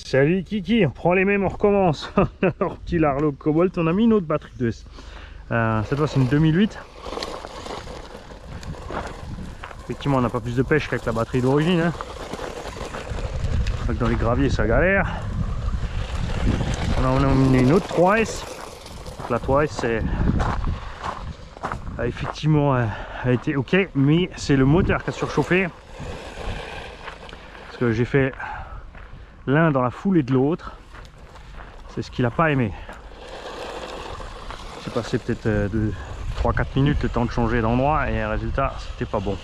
Salut Kiki, on prend les mêmes, on recommence. Alors petit Larlo Cobalt, on a mis une autre batterie 2S. Cette fois c'est une 2008. Effectivement on n'a pas plus de pêche qu'avec la batterie d'origine. Hein. Dans les graviers ça galère. On a mis une autre 3S. Donc, la 3S effectivement a été ok, mais c'est le moteur qui a surchauffé. Parce que j'ai fait l'un dans la foulée de l'autre, c'est ce qu'il n'a pas aimé. J'ai passé peut-être de 3-4 minutes le temps de changer d'endroit et résultat c'était pas bon.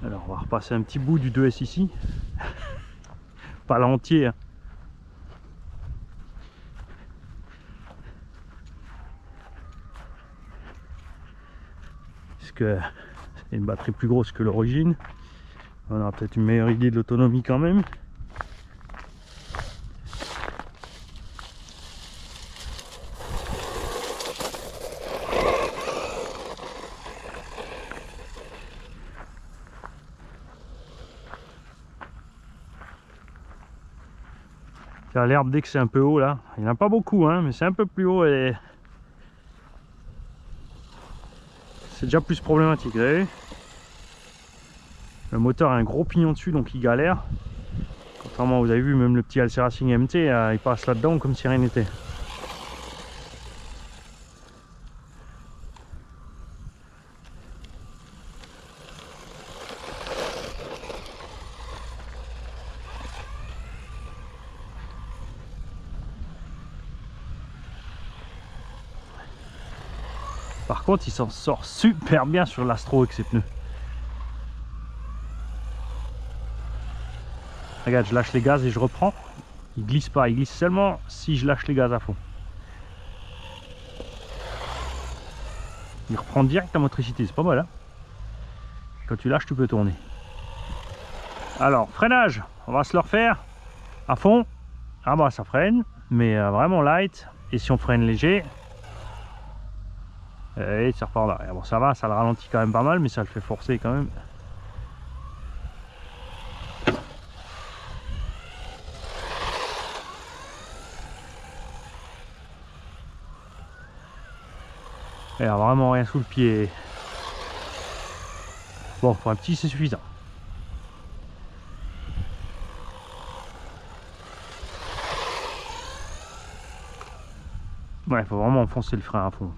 Alors on va repasser un petit bout du 2S ici, pas l'entier. Hein. Puisque c'est une batterie plus grosse que l'origine. On aura peut-être une meilleure idée de l'autonomie quand même. L'herbe dès que c'est un peu haut là, il n'y en a pas beaucoup hein, mais c'est un peu plus haut et c'est déjà plus problématique, vous avez vu. Le moteur a un gros pignon dessus donc il galère. Contrairement, vous avez vu, même le petit Alce Racing MT, il passe là-dedans comme si rien n'était. Par contre, il s'en sort super bien sur l'Astro avec ses pneus. Regarde, je lâche les gaz et je reprends. Il glisse pas, il glisse seulement si je lâche les gaz à fond. Il reprend direct la motricité, c'est pas mal hein. Quand tu lâches, tu peux tourner. Alors, freinage, on va se le refaire à fond. Ah bah ça freine, mais vraiment light. Et si on freine léger, et ça repart là. Bon ça va, ça le ralentit quand même pas mal, mais ça le fait forcer quand même. Il n'y a vraiment rien sous le pied. Bon, pour un petit c'est suffisant. Ouais, il faut vraiment enfoncer le frein à fond.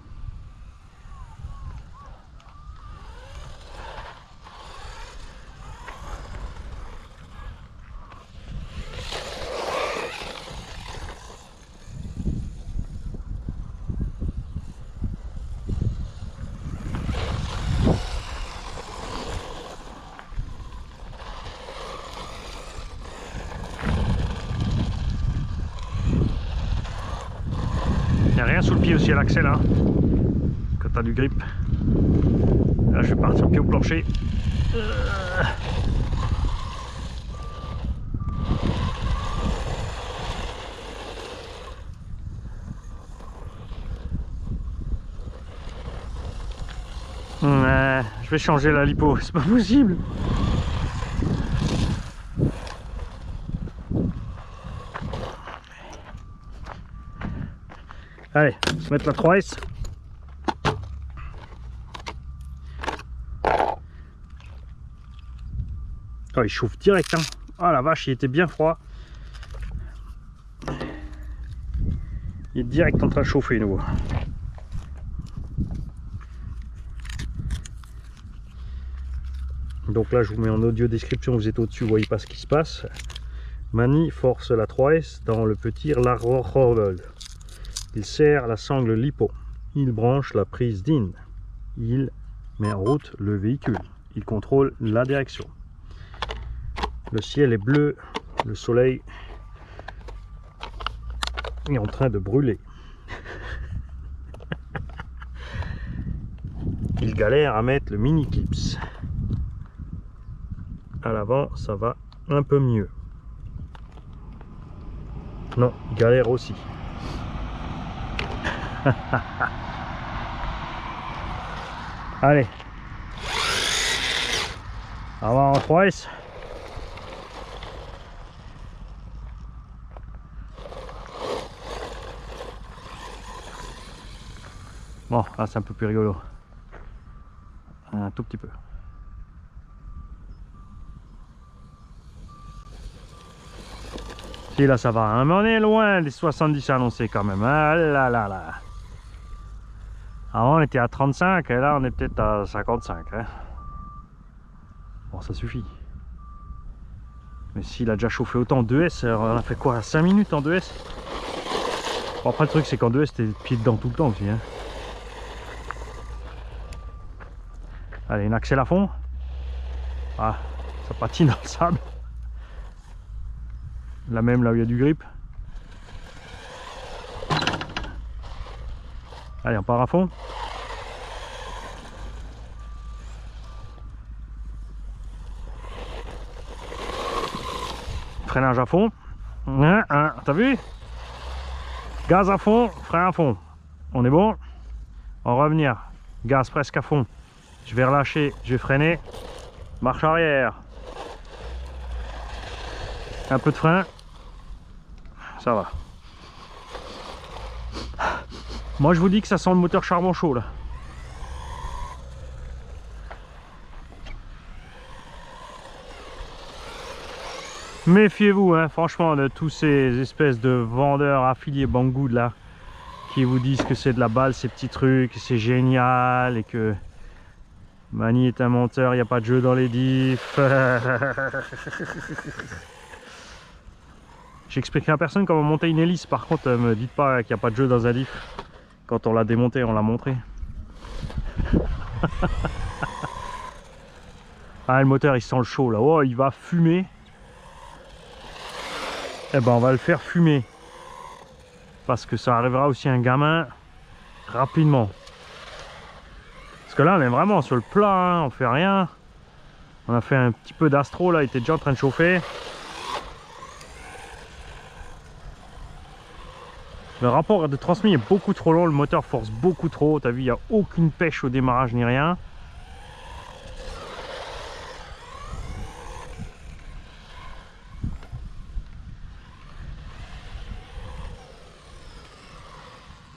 Il n'y a rien sous le pied aussi à l'axel hein, quand tu as du grip. Là je vais partir pied au plancher. Je vais changer la lipo, c'est pas possible. Allez, on va se mettre la 3S. Oh, il chauffe direct hein. Oh la vache, il était bien froid. Il est direct en train de chauffer nouveau. Donc là je vous mets en audio description, vous êtes au-dessus, vous voyez pas ce qui se passe. Mani force la 3S dans le petit Larroll. Il serre la sangle lipo. Il branche la prise DIN. Il met en route le véhicule. Il contrôle la direction. Le ciel est bleu. Le soleil est en train de brûler. Il galère à mettre le mini clips. À l'avant, ça va un peu mieux. Non, il galère aussi. Allez. Avant en 3S. Bon, là c'est un peu plus rigolo. Un tout petit peu. Si là ça va, hein, mais on est loin des 70 annoncés quand même. Ah là là là. Avant on était à 35 et là on est peut-être à 55. Hein. Bon, ça suffit. Mais s'il a déjà chauffé autant en 2S, on a fait quoi, 5 minutes en 2S? Bon, après le truc c'est qu'en 2S t'es pied dedans tout le temps aussi. Hein. Allez, une accèle à fond. Ah, ça patine dans le sable. La même là où il y a du grip. Allez, on part à fond. Freinage à fond. T'as vu? Gaz à fond, frein à fond. On est bon. On va revenir. Gaz presque à fond. Je vais relâcher, je vais freiner. Marche arrière. Un peu de frein. Ça va. Moi je vous dis que ça sent le moteur charbon chaud là. Méfiez-vous, hein, franchement, de tous ces espèces de vendeurs affiliés Banggood là, qui vous disent que c'est de la balle ces petits trucs, que c'est génial et que Mani est un menteur, il n'y a pas de jeu dans les diffs. J'expliquerai à personne comment monter une hélice, par contre me dites pas qu'il n'y a pas de jeu dans un diff. Quand on l'a démonté, on l'a montré. Ah, le moteur il sent le chaud là, oh il va fumer. Eh ben on va le faire fumer. Parce que ça arrivera aussi à un gamin rapidement. Parce que là on est vraiment sur le plat, hein, on fait rien. On a fait un petit peu d'astro là, il était déjà en train de chauffer. Le rapport de transmis est beaucoup trop long, le moteur force beaucoup trop. T'as vu, il n'y a aucune pêche au démarrage ni rien.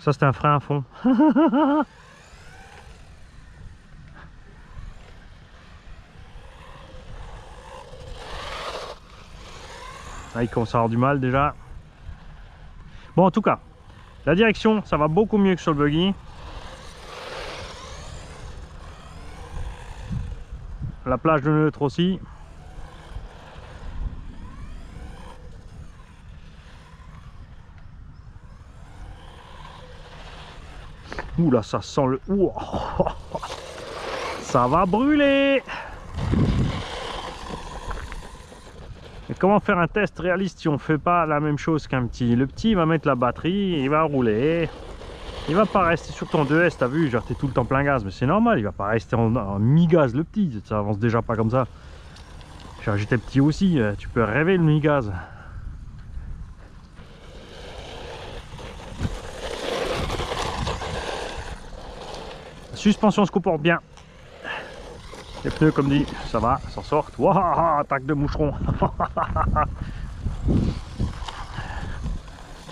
Ça c'était un frein à fond. Là il commence à avoir du mal déjà. Bon en tout cas, la direction ça va beaucoup mieux que sur le buggy. La plage de neutre aussi. Ouh là ça sent le... Ouh. Ça va brûler. Et comment faire un test réaliste si on ne fait pas la même chose qu'un petit? Le petit il va mettre la batterie, il va rouler. Il va pas rester sur ton 2S, t'as vu, genre t'es tout le temps plein gaz, mais c'est normal, il va pas rester en mi-gaz le petit, ça avance déjà pas comme ça. J'étais petit aussi, tu peux rêver le mi-gaz. La suspension se comporte bien. Les pneus comme dit, ça va, s'en sortent. Waouh, attaque de moucheron.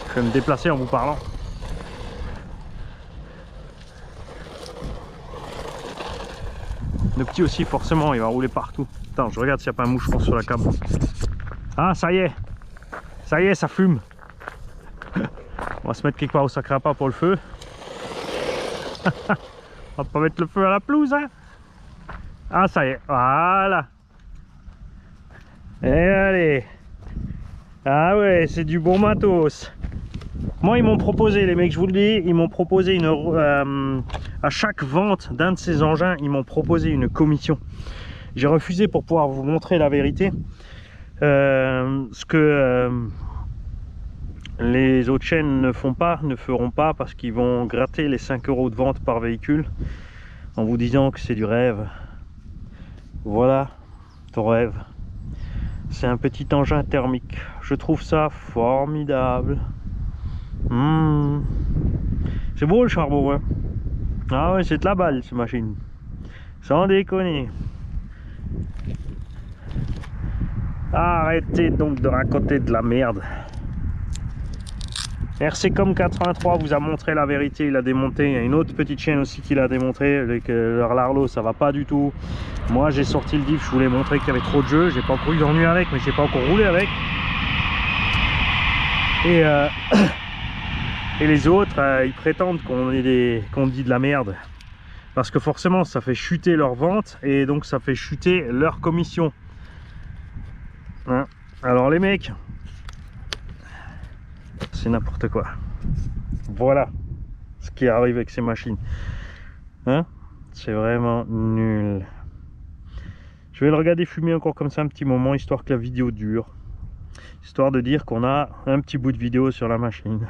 Je vais me déplacer en vous parlant. Le petit aussi forcément il va rouler partout. Attends, je regarde s'il n'y a pas un moucheron sur la cam. Ah ça y est, ça fume. On va se mettre quelque part où ça craint pas pour le feu. On va pas mettre le feu à la pelouse hein. Ah ça y est, voilà. Et allez. Ah ouais, c'est du bon matos. Moi ils m'ont proposé, les mecs, je vous le dis, ils m'ont proposé une à chaque vente d'un de ces engins, ils m'ont proposé une commission. J'ai refusé pour pouvoir vous montrer la vérité. Ce que les autres chaînes ne feront pas parce qu'ils vont gratter les 5 € de vente par véhicule en vous disant que c'est du rêve. Voilà ton rêve. C'est un petit engin thermique. Je trouve ça formidable. C'est beau le charbon hein. Ah ouais, c'est de la balle cette machine. Sans déconner. Arrêtez donc de raconter de la merde. RCcom 83 vous a montré la vérité, il a démonté. Il y a une autre petite chaîne aussi qui l'a démontré, avec leur Larlo ça va pas du tout. Moi j'ai sorti le diff, je voulais montrer qu'il y avait trop de jeux, j'ai pas encore eu d'ennui avec, mais j'ai pas encore roulé avec. Et, et les autres, ils prétendent qu'on dit de la merde. Parce que forcément ça fait chuter leur vente et donc ça fait chuter leur commission. Hein? Alors les mecs, c'est n'importe quoi. Voilà ce qui arrive avec ces machines. Hein? C'est vraiment nul. Je vais le regarder fumer encore comme ça un petit moment, histoire que la vidéo dure. Histoire de dire qu'on a un petit bout de vidéo sur la machine.